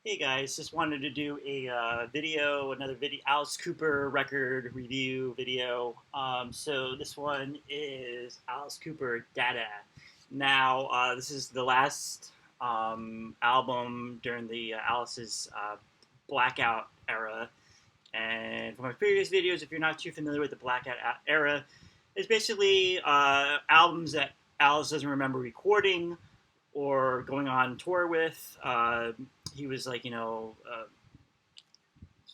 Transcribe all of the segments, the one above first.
Hey guys, just wanted to do a another video, Alice Cooper record review video. So this one is Alice Cooper DaDa. Now, this is the last album during the Alice's blackout era. And from my previous videos, if you're not too familiar with the blackout era, it's basically albums that Alice doesn't remember recording or going on tour with. He was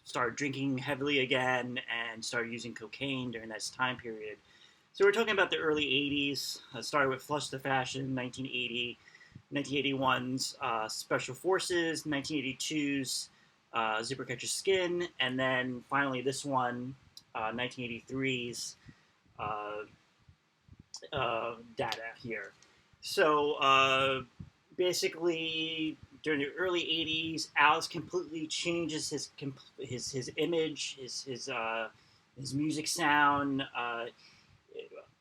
started drinking heavily again and started using cocaine during this time period. So we're talking about the early 80s. Started with Flush the Fashion, 1980, 1981's Special Forces, 1982's Zipper Catches Skin, and then finally this one, 1983's DaDa here. So basically, during the early '80s, Alice completely changes his image, his music sound.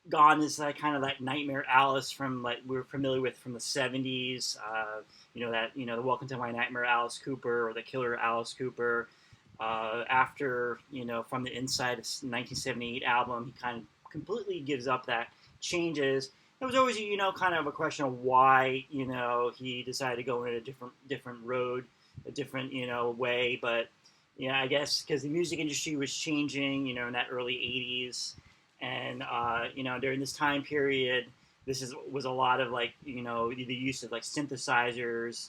Gone is like kind of that nightmare Alice from like we were familiar with from the '70s. The Welcome to My Nightmare Alice Cooper or the Killer Alice Cooper. After from the Inside of 1978 album, he kind of completely gives up that, changes. It was always kind of a question of why he decided to go in a different road, a different way. But I guess because the music industry was changing in that early '80s, and during this time period, was a lot of the use of like synthesizers.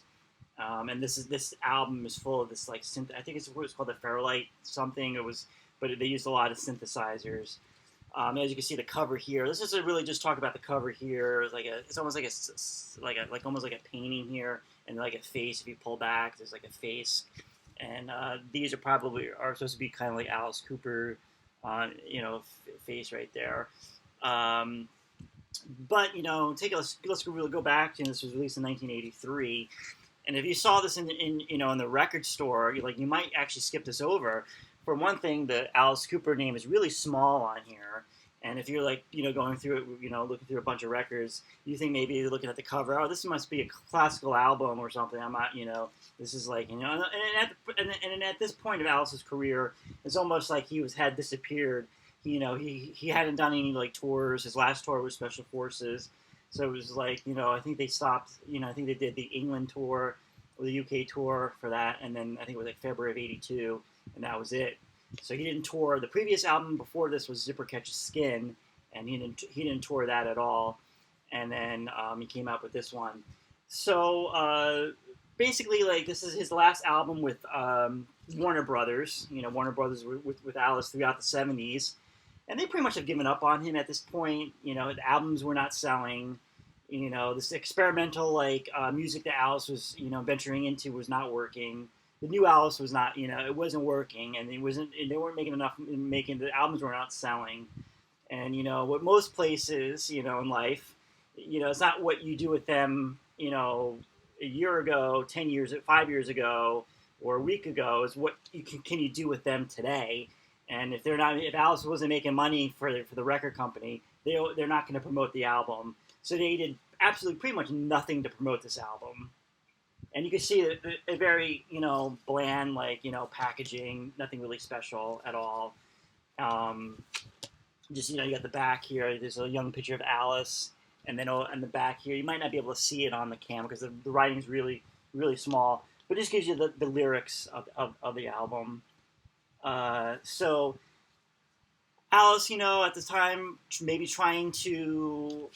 And this album is full of this like synth. I think it was called the Fairlight something. But they used a lot of synthesizers. As you can see, the cover here. This is really just talk about the cover here. It's almost almost like a painting here, and like a face. If you pull back, there's like a face, and these are supposed to be kind of like Alice Cooper, face right there. But let's really go back to this was released in 1983. And if you saw this in the record store, you might actually skip this over. For one thing, the Alice Cooper name is really small on here. And if you're going through it, looking through a bunch of records, you think maybe you're looking at the cover, oh, this must be a classical album or something. I'm not, this is and at this point of Alice's career, it's almost like he had disappeared. He hadn't done any tours. His last tour was Special Forces. So it was I think they stopped, I think they did the England tour or the UK tour for that. And then I think it was February of '82. And that was it. So he didn't tour. The previous album before this was Zipper Catches Skin, and he didn't tour that at all. And then he came out with this one. So basically, this is his last album with Warner Brothers. Warner Brothers with Alice throughout the '70s, and they pretty much have given up on him at this point. The albums were not selling. This experimental music that Alice was venturing into was not working. The new Alice was not, it wasn't working, and they weren't making enough, the albums were not selling. And, what most places, in life, it's not what you do with them, a year ago, 10 years, 5 years ago, or a week ago, is what can you do with them today. And if Alice wasn't making money for the record company, they're not going to promote the album. So they did absolutely pretty much nothing to promote this album. And you can see a very, bland, packaging, nothing really special at all. You got the back here. There's a young picture of Alice. And then on the back here, you might not be able to see it on the camera because the writing is really, really small. But it just gives you the lyrics of the album. So Alice, at the time, maybe trying to,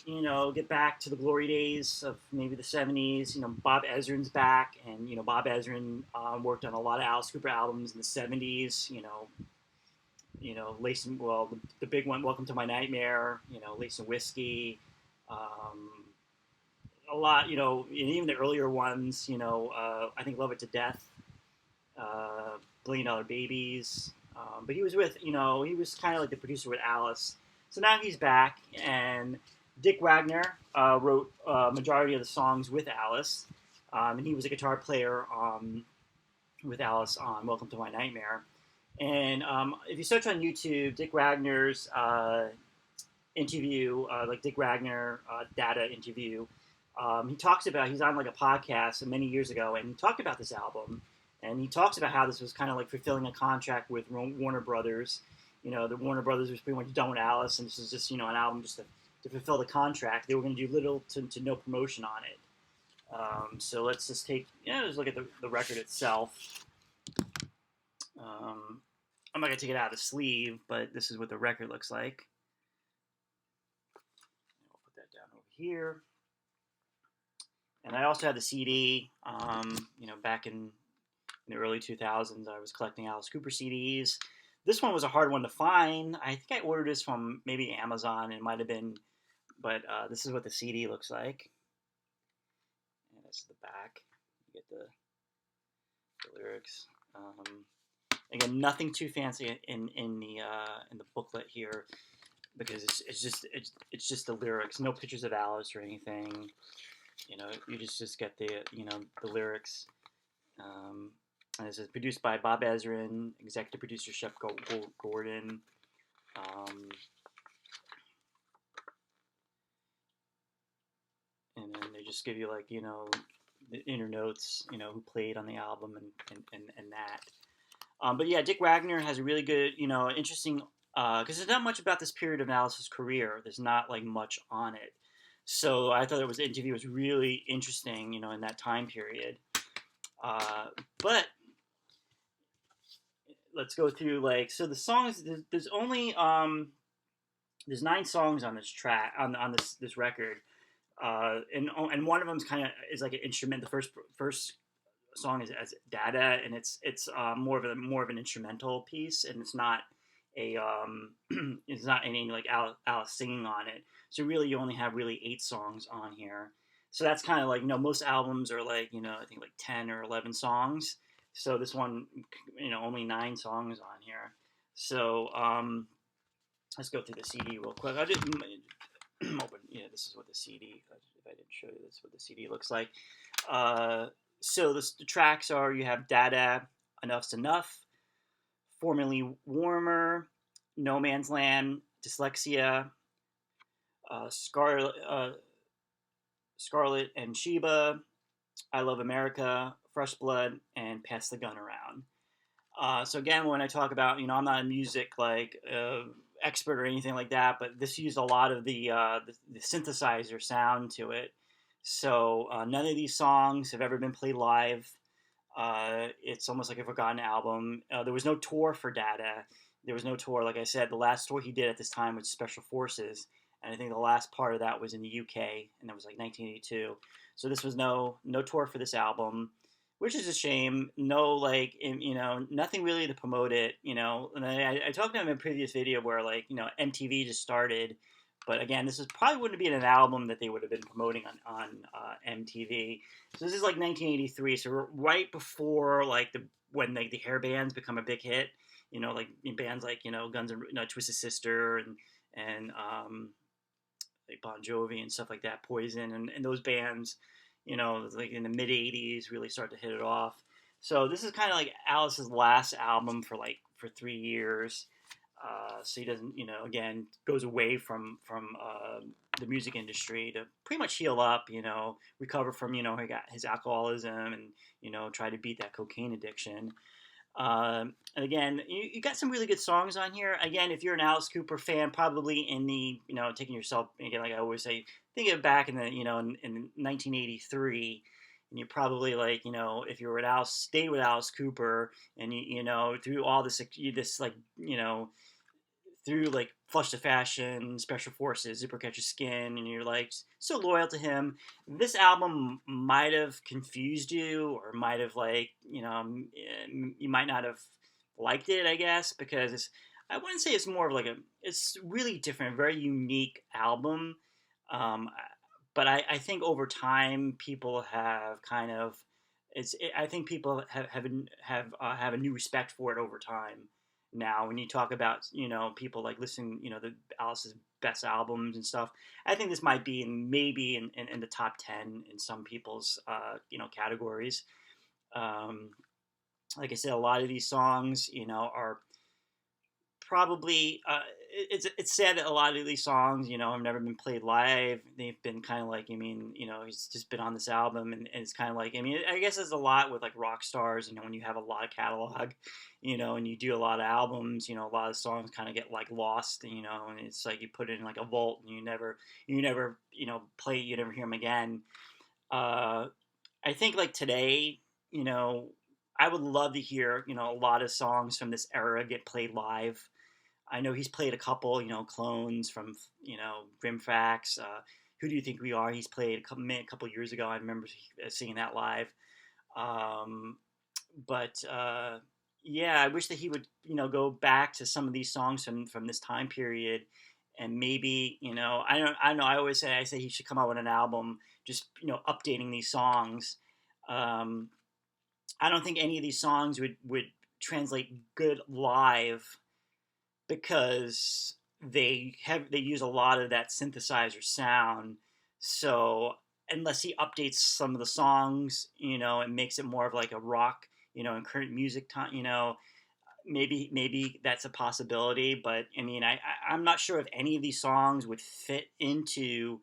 get back to the glory days of maybe the '70s. Bob Ezrin's back, and Bob Ezrin worked on a lot of Alice Cooper albums in the '70s. The big one, Welcome to My Nightmare. Lace and Whiskey. A lot, and even the earlier ones. I think Love It to Death. $1 Billion Babies. But he was he was kind of like the producer with Alice. So now he's back, and Dick Wagner wrote majority of the songs with Alice, and he was a guitar player with Alice on Welcome to My Nightmare. And if you search on YouTube, Dick Wagner's interview, Dick Wagner DaDa interview, he talks about, he's on a podcast many years ago, and he talked about this album. And he talks about how this was kind of like fulfilling a contract with Warner Brothers. The Warner Brothers was pretty much done with Alice, and this is just an album just to fulfill the contract. They were going to do little to no promotion on it. So let's just let's look at the record itself. I'm not going to take it out of the sleeve, but this is what the record looks like. I'll put that down over here. And I also had the CD. Back in the early 2000s, I was collecting Alice Cooper CDs. This one was a hard one to find. I think I ordered this from maybe Amazon. It might have been, but this is what the CD looks like. And this is the back. You get the lyrics. Again, nothing too fancy in the booklet here, because it's just the lyrics. No pictures of Alice or anything. You just get the lyrics. And this is produced by Bob Ezrin, executive producer Shep Gordon. And then they just give you the inner notes, who played on the album and that. But yeah, Dick Wagner has a really good, interesting, because there's not much about this period of Alice's career. There's not much on it. So I thought the interview was really interesting, in that time period. But let's go through so the songs. There's only there's 9 songs on this track on this record, and one of them is like an instrument. The first song is as DaDa, and it's more of an instrumental piece, and it's not it's not any Alice singing on it. So really, you only have 8 songs on here. So that's kind of most albums are I think 10 or 11 songs. So this one, only 9 songs on here. So let's go through the CD real quick. I'll just open. This is what the CD. If I didn't show you, this is what the CD looks like. So the tracks are: you have DaDa, Enough's Enough, Formerly Warmer, No Man's Land, Dyslexia, Scarlet and Sheba, I Love America, Fresh Blood, and Pass the Gun Around. So again, when I talk about, I'm not a music expert or anything like that, but this used a lot of the synthesizer sound to it. So none of these songs have ever been played live. It's almost like a forgotten album. There was no tour for DaDa. There was no tour. Like I said, the last tour he did at this time was Special Forces. And I think the last part of that was in the UK, and that was 1982. So this was no tour for this album, which is a shame. No, nothing really to promote it, And I talked about in a previous video where, MTV just started. But again, this probably wouldn't be an album that they would have been promoting on MTV. So this is 1983. So right before when the hair bands become a big hit, bands Guns and Twisted Sister and Bon Jovi and stuff like that, Poison and those bands, in the mid '80s really start to hit it off. So this is kind of Alice's last album for 3 years. So he doesn't, again, goes away from the music industry to pretty much heal up, recover from, he got his alcoholism and, try to beat that cocaine addiction. And again, you got some really good songs on here. Again, if you're an Alice Cooper fan, probably in the, taking yourself, again, like I always say, think of back in the, in 1983, and you're probably if you were stayed with Alice Cooper, and through all this, through Flush the Fashion, Special Forces, Zipper Catch Your Skin, and you're so loyal to him, this album might have confused you, or might have you might not have liked it, I guess, because I wouldn't say it's more of it's really different, very unique album. But I think over time people have kind of I think people have a new respect for it over time. Now, when you talk about, people listening, the Alice's best albums and stuff, I think this might be maybe in the top 10 in some people's, categories. Like I said, a lot of these songs, are probably it's sad that a lot of these songs, have never been played live. They've been kind of like, I mean, he's just been on this album, and it's kind of like, I mean, I guess there's a lot with like rock stars, when you have a lot of catalog, and you do a lot of albums, a lot of songs kind of get like lost, and it's like you put it in like a vault, and you never play, you never hear them again. I think like today, you know, I would love to hear, a lot of songs from this era get played live. I know he's played a couple, clones from, Grimfax. Who Do You Think We Are? He's played a couple years ago. I remember seeing that live. Um, but yeah, I wish that he would, go back to some of these songs from this time period, and maybe, I don't know. I say he should come out with an album, just updating these songs. Um, I don't think any of these songs would translate good live because they use a lot of that synthesizer sound. So unless he updates some of the songs, and makes it more of like a rock, and current music time, maybe that's a possibility. But I mean, I'm not sure if any of these songs would fit into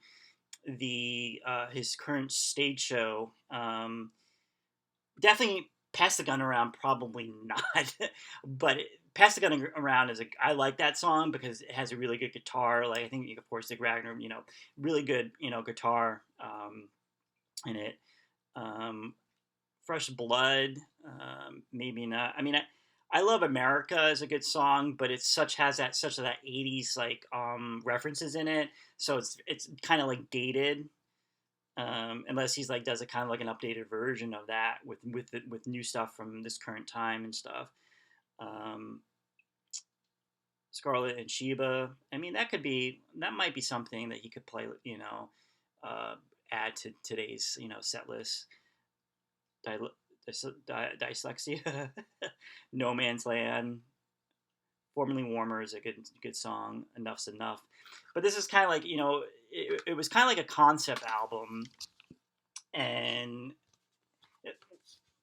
the his current stage show. Definitely Pass the Gun Around, probably not. But Pass the Gun Around I like that song because it has a really good guitar. Like I think, of course, Dick Ragnar, really good, guitar in it. Um, Fresh Blood, maybe not. I mean, I Love America is a good song, but it's such that 80s like references in it, so it's kind of like dated. Unless he's like does a kind of like an updated version of that with new stuff from this current time and stuff. Um, Scarlet and Sheba. I mean, that might be something that he could play. Uh, add to today's set list. Dyslexia, No Man's Land, Formerly Warmer is a good song. Enough's Enough, but this is kind of like it was kind of like a concept album, and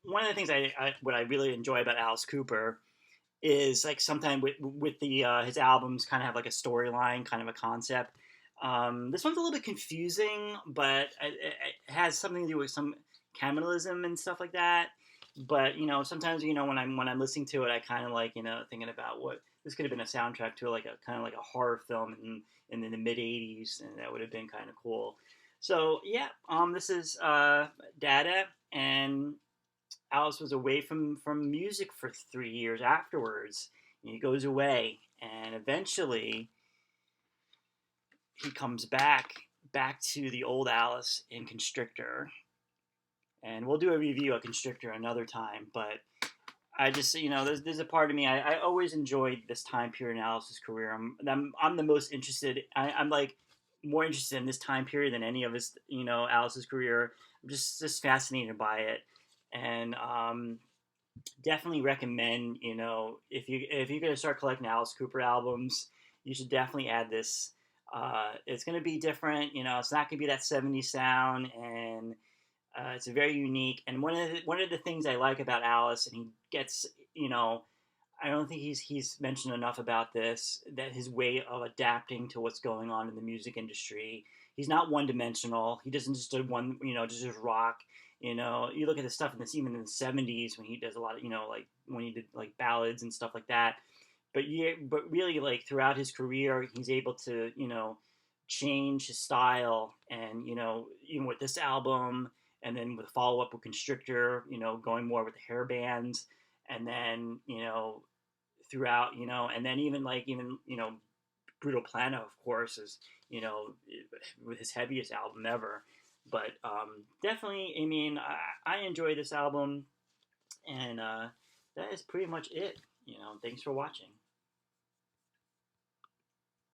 one of the things what I really enjoy about Alice Cooper is like sometimes with the his albums kind of have like a storyline, kind of a concept. This one's a little bit confusing, but it has something to do with some cannibalism and stuff like that. But sometimes when I'm listening to it, I kind of like thinking about what this could have been a soundtrack to, like a kind of like a horror film in the mid '80s, and that would have been kind of cool. So yeah, this is DaDa, and Alice was away from music for 3 years afterwards. He goes away, and eventually he comes back to the old Alice in Constrictor, and we'll do a review of Constrictor another time. But I just there's a part of me, I always enjoyed this time period in Alice's career. I'm the most interested. I'm like more interested in this time period than any of his Alice's career. I'm just fascinated by it, and definitely recommend if you're gonna start collecting Alice Cooper albums, you should definitely add this. It's gonna be different. It's not gonna be that '70s sound, and it's very unique. And one of the things I like about Alice, and he gets, I don't think he's mentioned enough about this, that his way of adapting to what's going on in the music industry. He's not one dimensional. He doesn't just do one, just rock. You look at the stuff even in the '70s when he does a lot of, like when he did like ballads and stuff like that. But yeah, but really like throughout his career, he's able to, change his style, and even with this album, and then with follow up with Constrictor, going more with the hair bands, and then throughout, and then even Brutal Plano, of course, is with his heaviest album ever. But definitely, I mean, I enjoy this album, and that is pretty much it. Thanks for watching.